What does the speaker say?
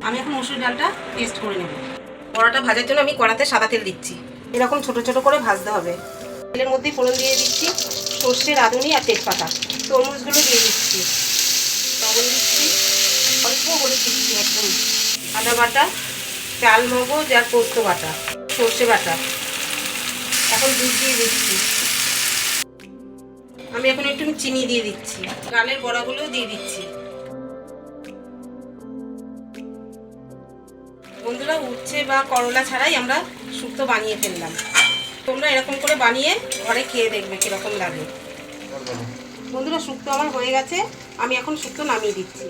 আমি এখন মসুর ডালটা পেস্ট করে নেব। বড়াটা ভাজার জন্য আমি কড়াতে সাদা তেল দিচ্ছি। এরকম ছোট ছোট করে ভাজতে হবে। তেলের মধ্যে ফোড়ন দিয়ে দিচ্ছি সর্ষে, রাঁধুনি আর তেজপাতা। তরমুজগুলো দিয়ে দিচ্ছি, লবণ দিচ্ছি, অল্প হলুদ দিচ্ছি, একদম আদা বাটা, চাল মগজ আর পোস্ত বাটা, সর্ষে বাটা। এখন দুধ দিয়ে দিচ্ছি। আমি এখন একটু চিনি দিয়ে দিচ্ছি, ডালের বড়াগুলোও দিয়ে দিচ্ছি। বন্ধুরা, উচ্ছে বা করলা ছাড়াই আমরা শুক্তো বানিয়ে ফেললাম। তোমরা এরকম করে বানিয়ে ঘরে খেয়ে দেখবে কিরকম লাগে। বন্ধুরা, শুক্তো আমার হয়ে গেছে। আমি এখন শুক্তো নামিয়ে দিচ্ছি।